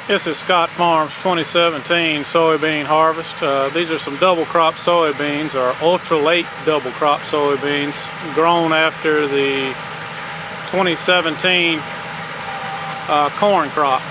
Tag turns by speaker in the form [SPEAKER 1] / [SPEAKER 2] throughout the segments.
[SPEAKER 1] This is Scott Farms 2017 soybean harvest. These are some double crop soybeans, or ultra late double crop soybeans, grown after the 2017 corn crop.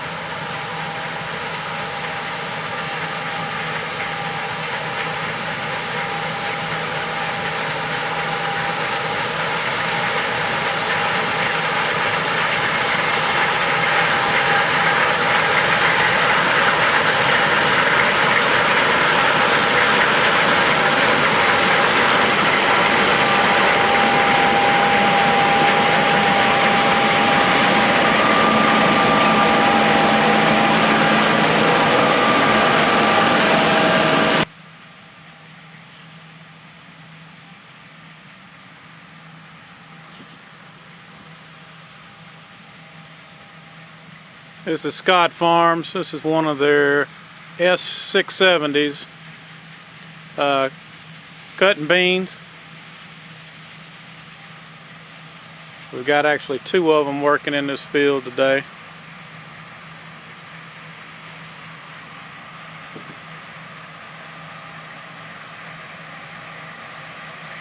[SPEAKER 1] This is Scott Farms. This is one of their S670s cutting beans. We've got actually two of them working in this field today.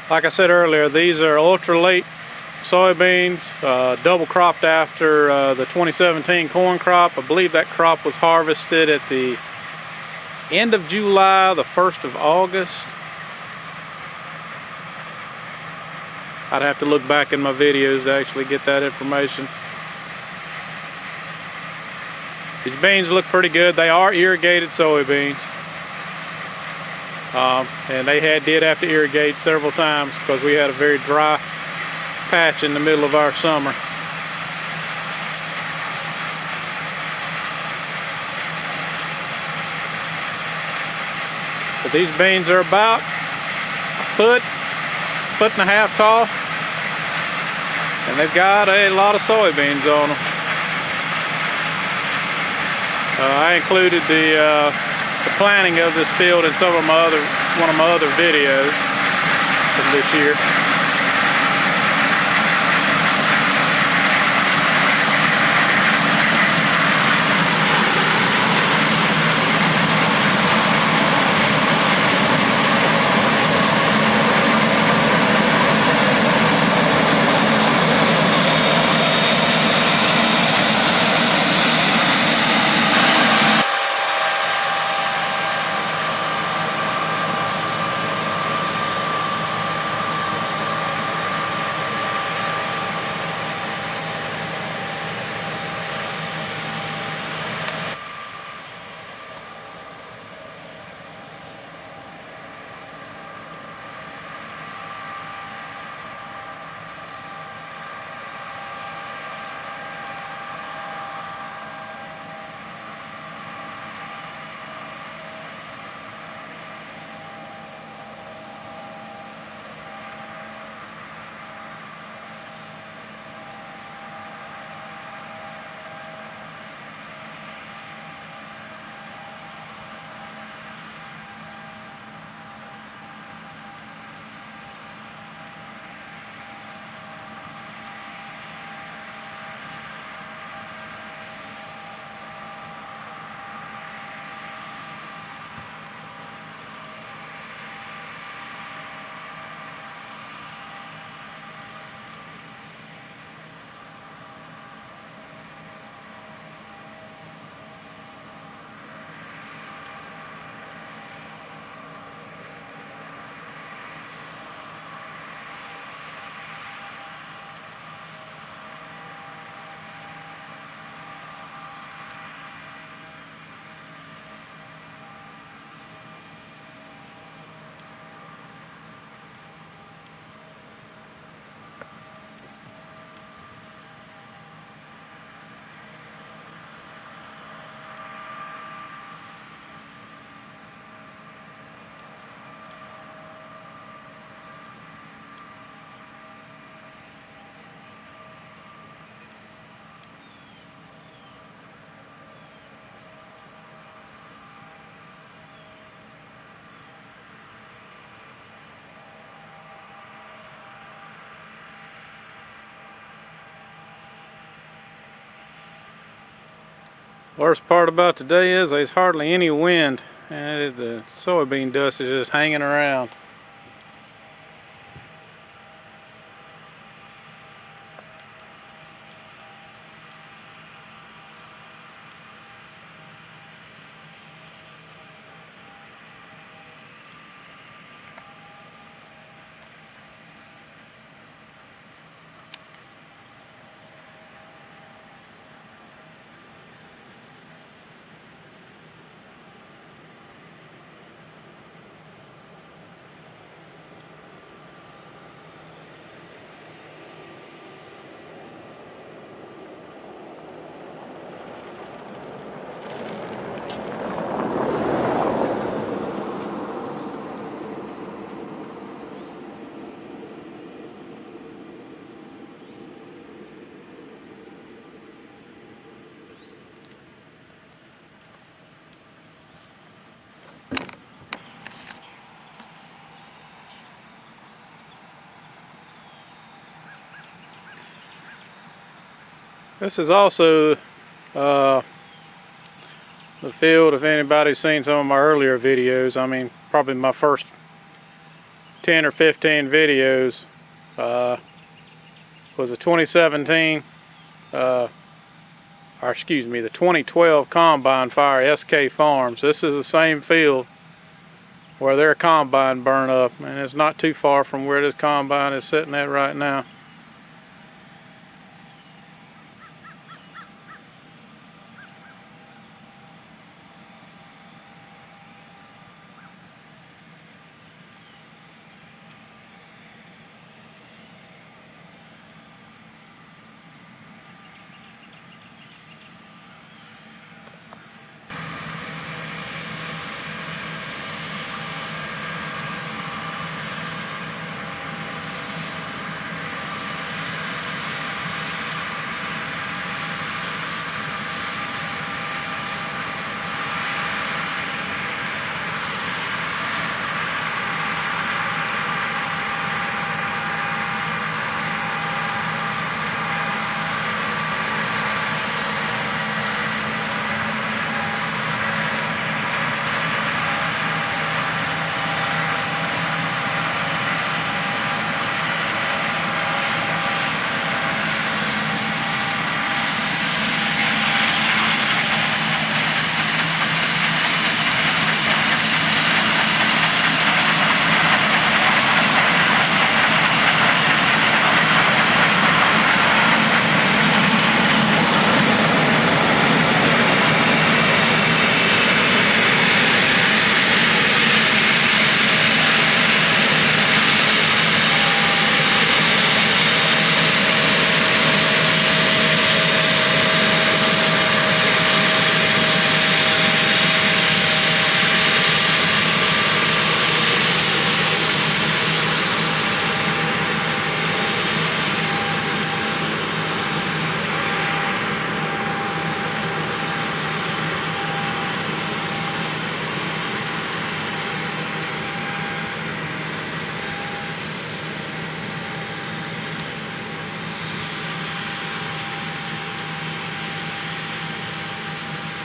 [SPEAKER 1] Like I said earlier, these are ultra late soybeans, double cropped after the 2017 corn crop. I believe that crop was harvested at the end of July, the 1st of August. I'd have to look back in my videos to actually get that information. These beans look pretty good. They are irrigated soybeans. And they did have to irrigate several times because we had a very dry patch in the middle of our summer. But these beans are about a foot and a half tall, and they've got a lot of soybeans on them. I included the planting of this field in one of my other videos from this year. Worst part about today is there's hardly any wind, and the soybean dust is just hanging around. This is also the field, if anybody's seen some of my earlier videos, I mean probably my first 10 or 15 videos was a 2017, or excuse me, the 2012 Combine fire, SK Farms. This is the same field where their combine burned up, and it's not too far from where this combine is sitting at right now.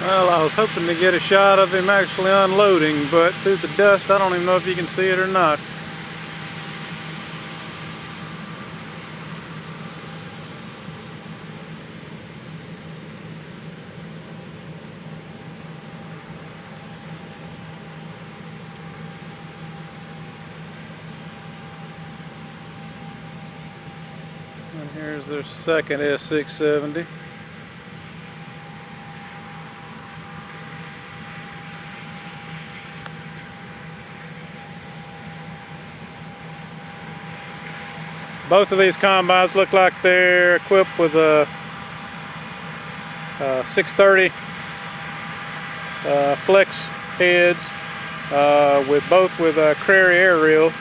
[SPEAKER 1] Well, I was hoping to get a shot of him actually unloading, but through the dust, I don't even know if you can see it or not. And here's their second S670. Both of these combines look like they're equipped with a 630 flex heads, with CRARY air reels.